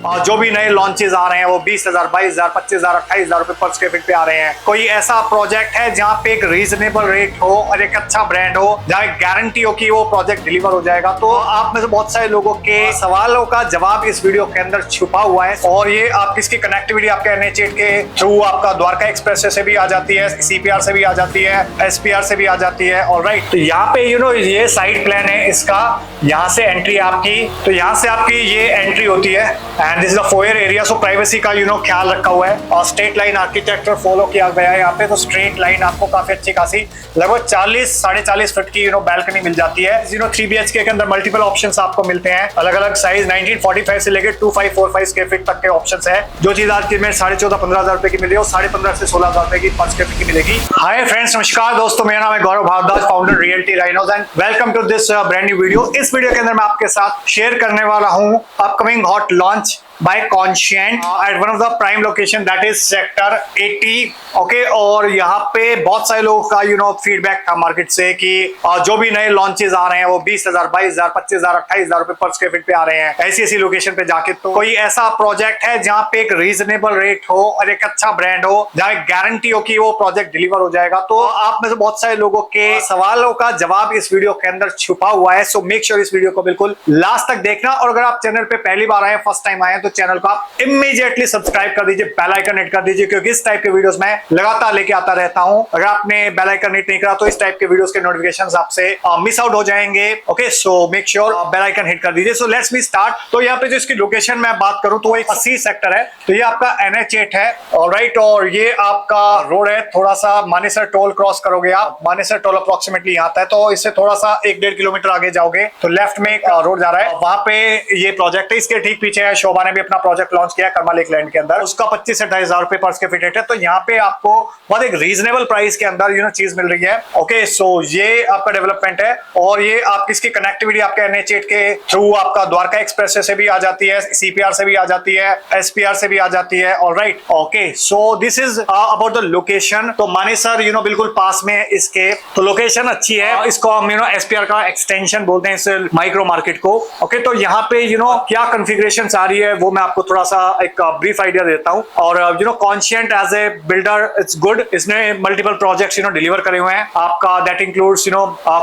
जो भी नए लॉन्चेस आ रहे हैं वो 20,000, 22,000, 25,000, 28,000 रुपए पर स्क्वायर फीट पे आ रहे हैं। कोई ऐसा प्रोजेक्ट है जहाँ पे एक रीजनेबल रेट हो और एक अच्छा ब्रांड हो, जहाँ एक गारंटी हो कि वो प्रोजेक्ट डिलीवर हो जाएगा। तो आप में से बहुत सारे लोगों के सवालों का जवाब इस वीडियो के अंदर छुपा हुआ है। और ये आप इसकी कनेक्टिविटी आपके NH8 के थ्रू आपका द्वारका एक्सप्रेस से भी आ जाती है, CPR से भी आ जाती है, SPR से भी आ जाती है। ऑलराइट, तो यहाँ पे ये साइड प्लान है इसका, यहाँ से एंट्री आपकी, तो यहाँ से आपकी ये एंट्री होती है and this is the foyer area. So privacy का ख्याल रखा हुआ है और स्ट्रेट लाइन आर्किटेक्चर फॉलो किया गया है यहाँ पे। तो स्ट्रेट लाइन आपको काफी अच्छी खासी लगभग 40-40.5 फीट की बैल्कनी मिल जाती है। 3 BHK के अंदर मल्टीपल ऑप्शंस आपको मिलते हैं, अलग अलग साइज 1945 से लेकर 2545 स्क्वायर फीट तक के ऑप्शंस है। जो चीज आज की में 14,500-15,000 रुपए की मिल रही है और 15,500 से 16,000 रुपए की पर स्क्वायर फीट की मिलेगी। हाय फ्रेंड्स, नमस्कार दोस्तों, मेरा नाम है Gaurav Bhardwaj, founder Realty Rhinos and welcome to this brand new video. इस वीडियो के अंदर मैं आपके साथ शेयर करने वाला हूं upcoming hot launch by Conscient at one of the prime location that is sector 80। Okay, और यहाँ पे बहुत सारे लोगों का फीडबैक था मार्केट से कि जो भी नए लॉन्चेस आ रहे हैं वो 20,000, 22,000, 25,000, 28,000 रुपए पर स्क्वायर फीट पे आ रहे हैं। ऐसी लोकेशन पे जाके तो कोई ऐसा प्रोजेक्ट है जहाँ पे एक रीजनेबल रेट हो और एक अच्छा ब्रांड हो, जहाँ एक गारंटी हो कि वो प्रोजेक्ट डिलीवर हो जाएगा। तो आप में से बहुत सारे लोगों के सवालों का जवाब इस वीडियो के अंदर छुपा हुआ है। सो मेक श्योर इस वीडियो को बिल्कुल लास्ट तक देखना। और अगर आप चैनल पे पहली बार आए, फर्स्ट टाइम आए, तो चैनल को आप इमीडिएटली सब्सक्राइब कर दीजिए, बेल आइकन हिट कर दीजिए, क्योंकि इस टाइप के वीडियोस मैं लगातार लेके आता रहता हूं। अगर आपने बेल आइकन हिट नहीं करा तो इस टाइप के वीडियोस के नोटिफिकेशंस आपसे मिस आउट हो जाएंगे। Okay, so make sure bell icon hit कर दीजिए। So let's be start. तो यहाँ पे जो इसकी लोकेशन मैं बात करूं तो वो एक 80 सेक्टर है। तो ये आपका NH8 है, ऑलराइट, और ये आपका रोड है। थोड़ा सा मानेसर टोल क्रॉस करोगे आप, मानेसर टोल अप्रोक्सीमेटली आता है, तो इससे थोड़ा सा 1-1.5 किलोमीटर आगे जाओगे तो लेफ्ट में एक रोड जा रहा है, वहां पे ये प्रोजेक्ट है। इसके ठीक पीछे है, शोभा ने भी अपना प्रोजेक्ट लॉन्च किया कर्मा लेक लैंड के अंदर। उसका 25 से 28,000 रुपए पर स्क्वायर फीट रेट है। तो यहाँ पे आपको बहुत एक रीजनेबल प्राइस के अंदर चीज मिल रही है। ओके, सो ये आपका डेवलपमेंट है और ये आप इसकी कनेक्टिविटी आपके NH8 के थ्रू आपका द्वारका एक्सप्रेस से भी आ जाती है, CPR से भी आ जाती है, SPR से भी आ जाती है। Alright, okay, so this is about the location. तो मानेसर बिल्कुल पास में है इसके, तो लोकेशन अच्छी है। इसको हम SPR का एक्सटेंशन बोलते हैं, इस माइक्रो मार्केट को। ओके, तो यहाँ पे क्या कॉन्फ़िगरेशन आ रही है वो मैं आपको थोड़ा सा एक ब्रीफ आइडिया देता हूं। और Conscient as a builder it's good. इसने मल्टीपल प्रोजेक्ट्स डिलीवर करे हुए हैं आपका। दैट इंक्लूड्स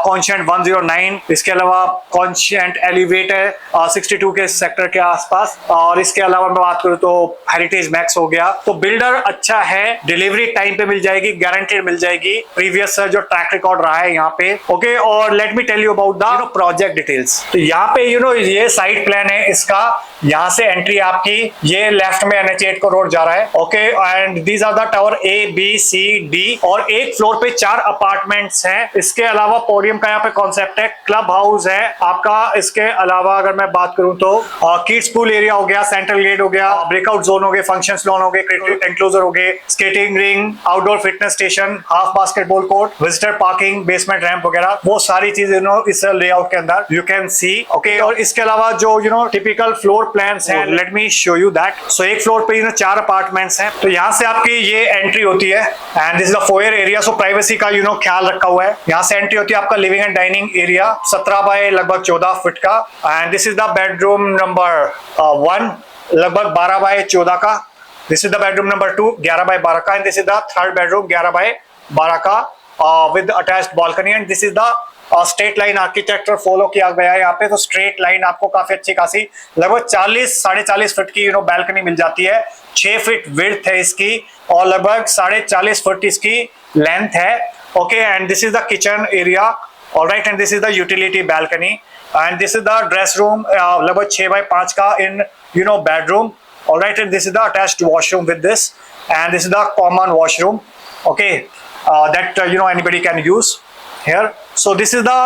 Conscient 109, इसके अलावा Conscient Elevate है 62 के सेक्टर के आसपास। और इसके अलावा मैं बात करूं तो हेरिटेज मैक्स हो गया। तो बिल्डर अच्छा है, डिलीवरी टाइम पे मिल जाएगी, गारंटेड मिल जाएगी। प्रीवियस जो ट्रैक रिकॉर्ड रहा है यहाँ पे। ओके, और let me tell you about the project details. तो यहाँ पे ये साइड प्लान है इसका, यहाँ से एंट्री आपकी, ये लेफ्ट में NH8 को रोड जा रहा है। Okay, and these are the tower A, B, C, D, और एक फ्लोर पे 4 अपार्टमेंट्स हैं। इसके अलावा पोडियम का यहाँ पे कॉन्सेप्ट है, क्लब हाउस है आपका। इसके अलावा अगर मैं बात करूं तो किड्स पूल एरिया हो गया, सेंट्रल गेट हो गया, ब्रेकआउट जोन हो गए, फंक्शन जोन हो गए, क्रिकेट एंक्लोजर हो गए, skating ring, outdoor fitness station, half basketball court, visitor parking, basement ramp वगैरह, वो सारी चीजें इस लेआउट के अंदर यू कैन सी। ओके, और इसके अलावा जो टिपिकल फ्लोर प्लान्स हैं, let me show you that. So एक फ्लोर पे 4 अपार्टमेंट्स हैं। तो यहाँ से आपकी ये एंट्री होती है and this is the foyer area. So privacy का ख्याल रखा हुआ है। यहाँ से एंट्री होती है आपका living and dining area 17 by लगभग 14 फीट का। And this is the bedroom number 1 लगभग 12 बाय 14 का। This is the bedroom number 2 11 by 12 का। And this is the third bedroom 11 by 12 का with attached balcony. And this is the straight line architecture follow किया गया है यहाँ पे। तो स्ट्रेट लाइन आपको काफी अच्छी खासी लगभग 40-40.5 फीट की बैल्कनी मिल जाती है। 6 फीट विड्थ है इसकी और लगभग 40.5 फीट इसकी लेंथ है। Okay, and this is the kitchen area, alright, and this is the utility balcony and this is the dress room लगभग 6 बाय 5 का in bedroom, alright, and this is the attached washroom with this and this is the common washroom. Okay, that anybody can use here. So this is the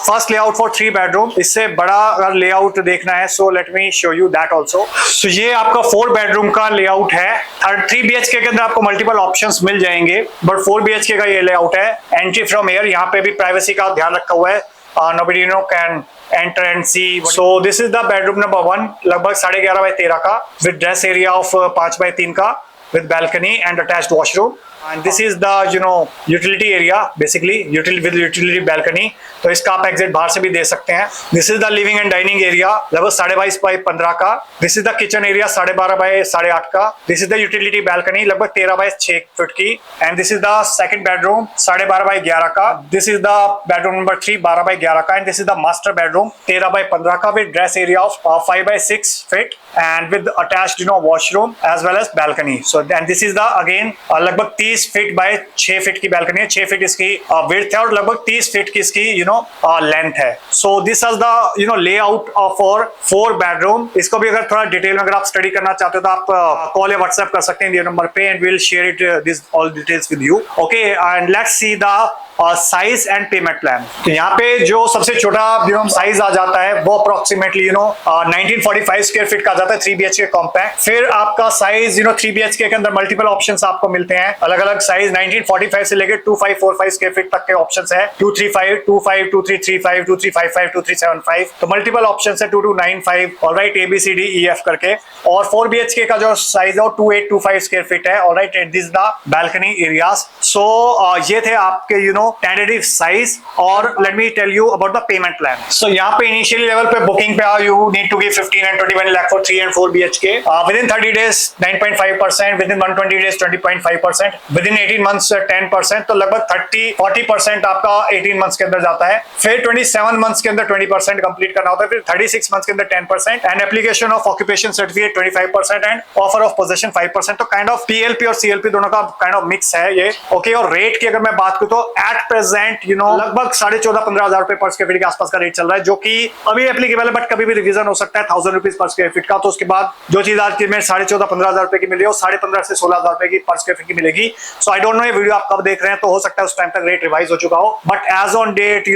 first layout for 3 bedroom. इससे बड़ा अगर layout देखना है so let me show you that also. So ये आपका 4 bedroom का layout है। 3 BHK के अंदर आपको मल्टीपल ऑप्शंस मिल जाएंगे, बट 4 BHK का ये लेआउट है। एंट्री फ्रॉम एयर, यहाँ पे भी प्राइवेसी का ध्यान रखा हुआ है। Nobody can enter and see. So this is the bedroom number 1 लगभग 11.5 बाय 13 का with dress area of 5 bye 3 का with balcony and attached washroom. And this is the utility area, basically utility balcony. तो इसका आप exit बाहर से भी दे सकते हैं। This is the living and dining area, लगभग 22.5 बाई 15 का। This is the kitchen area, 12.5 by 8.5 का। This is the utility balcony, लगभग 13 बाई 6 फुट की। And this is the second bedroom, 12.5 by 11 का। This is the bedroom number 3, 12 by 11 का। And this is the master bedroom, 13 by 15 का, with dress area of 5 by 6 feet and with attached washroom as well as balcony. So and this is the again लगभग 30 feet by 6 feet की balcony है। 6 feet इसकी width है और लगभग 30 feet की इसकी लेंथ है। So this is the layout for 4 bedroom. इसको भी अगर थोड़ा डिटेल में अगर आप स्टडी करना चाहते हो तो आप कॉल या व्हाट्सएप कर सकते हैं ये नंबर पे, and we will share it this all details with you. Okay, and let's see the size and payment plan. तो यहाँ पे जो सबसे छोटा साइज आ जाता है वो अप्रोक्सीमेटली 1945 स्क्वायर फीट का आ जाता है, 3 BHK कॉम्पैक्ट। फिर आपका साइज 3 BHK के अंदर मल्टीपल ऑप्शंस आपको मिलते हैं, अलग अलग साइज 1945 से लेकर 2545 स्क्वायर फीट तक के ऑप्शंस है। 235, 25, 2335, 2355, 2375, तो मल्टीपल ऑप्शंस है। 2295, ऑलराइट, ABCDEF करके। और 4 BHK का जो साइज है 2825 स्क्वायर फीट है, alright. This the balcony areas. So ये थे आपके tentative size, और let me tell you about the payment plan. So यहाँ पे initially level पे booking पे you need to give 15 and 21 lakh for 3 and 4 BHK. Within 30 days 9.5%, within 120 days 20.5%, within 18 months 10%, तो लगभग 30-40% आपका 18 months के अंदर जाता है। फिर 27 months के अंदर 20% कंप्लीट करना होता है। फिर 36 months के अंदर 10%, and application of occupation certificate 25%, and offer of possession 5%। तो kind of PLP और CLP दोनों का kind of mix है ये। ओके, और रेट की अगर मैं बात करूँ तो एट प्रेजेंट लगभग 14,500-15 हजार रुपए पर स्क्वायर फीट के आसपास का रेट चल रहा है, जो कि अभी एप्लीकेबल है, बट कभी भी रिवीजन हो सकता है 1000 रुपीज पर स्क्वायर फीट का। तो उसके बाद जो चीज आज की में 14,500-15 हजार रुपए की मिल रही है, 15,500 से 16,000 रुपए की पर स्क्वायर फीट की मिलेगी। सो आई डोंट नो ये वीडियो आप कब देख रहे हैं, तो हो सकता है उस टाइम तक रेट रिवाइज हो चुका हो, बट एज ऑन डेट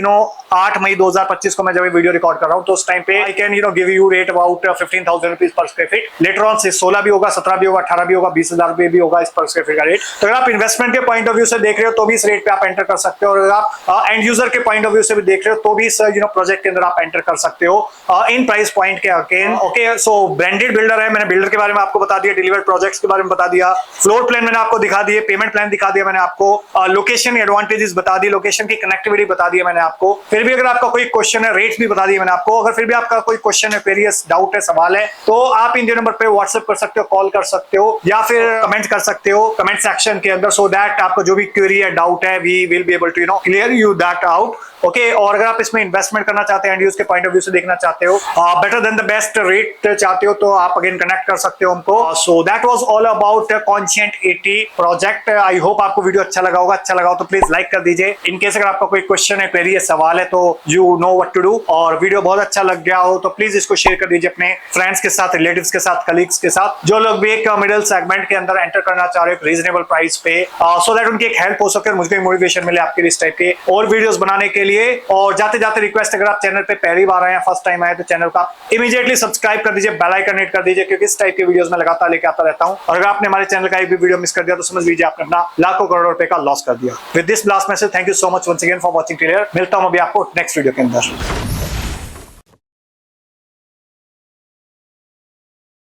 8 मई 2025 को मैं जब ये वीडियो रिकॉर्ड कर रहा हूँ, तो उस टाइम पे I can give you rate about 15,000 rupees per square feet. Later on से 16 भी होगा, 17 भी होगा, 18 भी होगा, 20,000 रुपए भी होगा इस पर स्क्वायर फीट का रेट। तो अगर आप इन्वेस्टमेंट के पॉइंट ऑफ व्यू से देख रहे हो तो भी इस रेट पे आप एंटर कर सकते हो, और अगर आप एंड यूजर के पॉइंट ऑफ व्यू से भी देख रहे हो तो भी इस प्रोजेक्ट के अंदर आप एंटर कर सकते हो इन प्राइस पॉइंट के अगेन। ओके, सो ब्रांडेड बिल्डर है, मैंने बिल्डर के बारे में आपको बता दिया, डिलीवर्ड प्रोजेक्ट्स के बारे में बता दिया, फ्लोर प्लान मैंने आपको दिखा दिए, पेमेंट प्लान दिखा दिया मैंने आपको, लोकेशन एडवांटेजेस बता दी, लोकेशन की कनेक्टिविटी बता दी मैंने आपको। फिर भी अगर आपका कोई क्वेश्चन है, रेट्स भी बता दिए मैंने आपको। अगर फिर भी आपका कोई क्वेश्चन है, क्वेरीज, डाउट है, सवाल है, तो आप इन नंबर पे व्हाट्सएप कर सकते हो, कॉल कर सकते हो, या फिर कमेंट कर सकते हो कमेंट सेक्शन के अंदर, सो दैट आपका जो भी क्वेरी है, डाउट है, we will be able to clear you that out. Okay, और अगर आप इसमें इन्वेस्टमेंट करना चाहते हैं, एंड यूज के पॉइंट ऑफ व्यू से देखना चाहते हो, better than the best rate चाहते हो, तो आप अगेन कनेक्ट कर सकते हो हमको। So that was all about Conscient 80 project. I hope आपको वीडियो अच्छा लगा होगा। अच्छा लगा हो तो प्लीज लाइक कर दीजिए। इन केस अगर आपका कोई क्वेश्चन है, क्वेरी है, सवाल है, तो you know what to do. और वीडियो बहुत अच्छा लग गया हो तो प्लीज इसको शेयर कर दीजिए अपने फ्रेंड्स के साथ, रिलेटिव्स के साथ, कलीग्स के साथ, जो लोग भी एक मिडिल सेगमेंट के अंदर एंटर करना चाह रहे हो रीजनेबल प्राइस पे, सो दैट उनकी एक हेल्प हो सके, मुझे मोटिवेशन मिले आपके इस टाइप के और वीडियोस बनाने के लिए। और जाते रिक्वेस्ट, अगर आप चैनल पे पहली बार आए हैं, फर्स्ट टाइम आए, तो चैनल का इमीडिएटली सब्सक्राइब कर दीजिए, बेल आइकन हिट कर दीजिए, क्योंकि इस टाइप के वीडियोस में लगातार लेके आता रहता हूं। और अगर आपने हमारे चैनल का एक भी वीडियो मिस कर दिया तो समझ लीजिए आपने अपना लाखों करोड़ों रुपए का लॉस कर दिया। With this last message, thank you so much once again for watching till here. मिलता हूं अभी आपको नेक्स्ट वीडियो के अंदर।